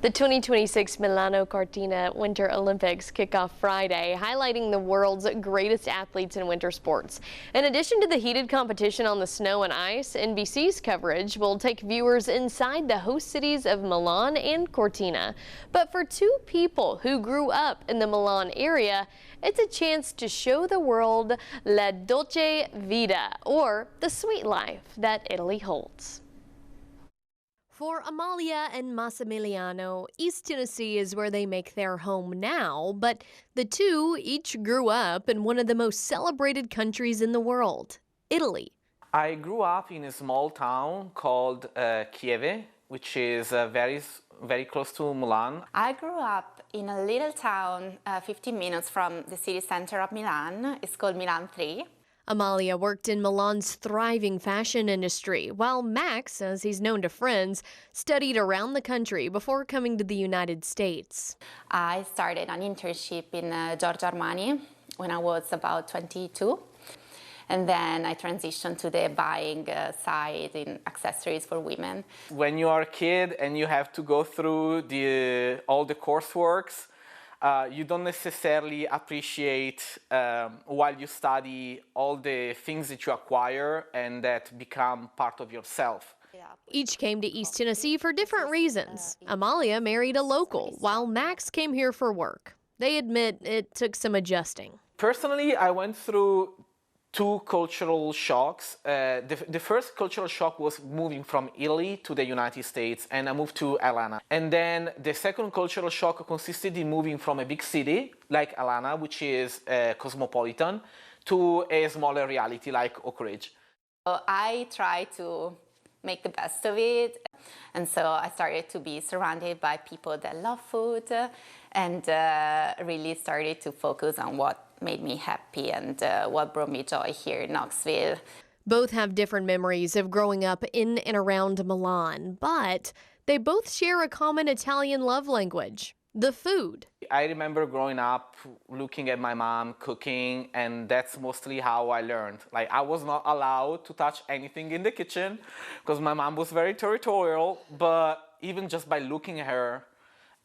The 2026 Milano Cortina Winter Olympics kick off Friday, highlighting the world's greatest athletes in winter sports. In addition to the heated competition on the snow and ice, NBC's coverage will take viewers inside the host cities of Milan and Cortina. But for two people who grew up in the Milan area, it's a chance to show the world La Dolce Vita, or the sweet life that Italy holds. For Amalia and Massimiliano, East Tennessee is where they make their home now, but the two each grew up in one of the most celebrated countries in the world, Italy. I grew up in a small town called Chieve, which is very close to Milan. I grew up in a little town 15 minutes from the city center of Milan. It's called Milan 3. Amalia worked in Milan's thriving fashion industry, while Max, as he's known to friends, studied around the country before coming to the United States. I started an internship in Giorgio Armani when I was about 22. And then I transitioned to the buying side in accessories for women. When you are a kid and you have to go through all the courseworks, you don't necessarily appreciate while you study all the things that you acquire and that become part of yourself. Each came to East Tennessee for different reasons. Amalia married a local, while Max came here for work. They admit it took some adjusting. Personally, I went through two cultural shocks. The first cultural shock was moving from Italy to the United States, and I moved to Atlanta. And then the second cultural shock consisted in moving from a big city like Atlanta, which is cosmopolitan, to a smaller reality like Oak Ridge. I tried to make the best of it, and so I started to be surrounded by people that love food, and really started to focus on what made me happy and what brought me joy here in Knoxville. Both have different memories of growing up in and around Milan, but they both share a common Italian love language, the food. I remember growing up looking at my mom cooking, and that's mostly how I learned. Like, I was not allowed to touch anything in the kitchen because my mom was very territorial, but even just by looking at her,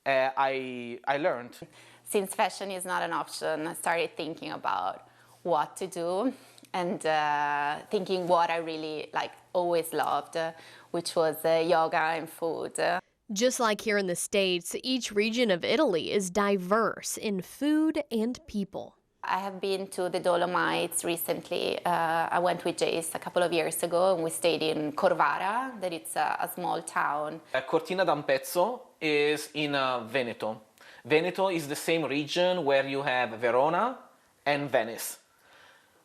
I learned. Since fashion is not an option, I started thinking about what to do and thinking what I really always loved, which was yoga and food. Just like here in the States, each region of Italy is diverse in food and people. I have been to the Dolomites recently. I went with Jace a couple of years ago, and we stayed in Corvara, that it's a small town. Cortina d'Ampezzo is in Veneto. Veneto is the same region where you have Verona and Venice.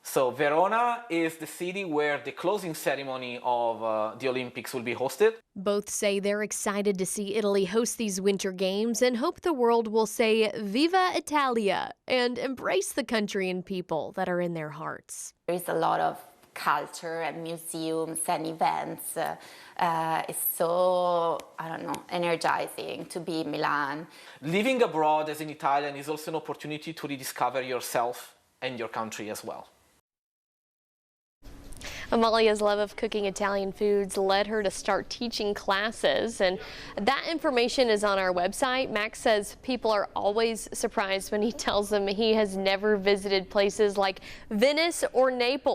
So Verona is the city where the closing ceremony of the Olympics will be hosted. Both say they're excited to see Italy host these Winter Games and hope the world will say Viva Italia and embrace the country and people that are in their hearts. There's a lot of culture and museums and events. It's so, energizing to be in Milan. Living abroad as an Italian is also an opportunity to rediscover yourself and your country as well. Amalia's love of cooking Italian foods led her to start teaching classes, and that information is on our website. Max says people are always surprised when he tells them he has never visited places like Venice or Naples.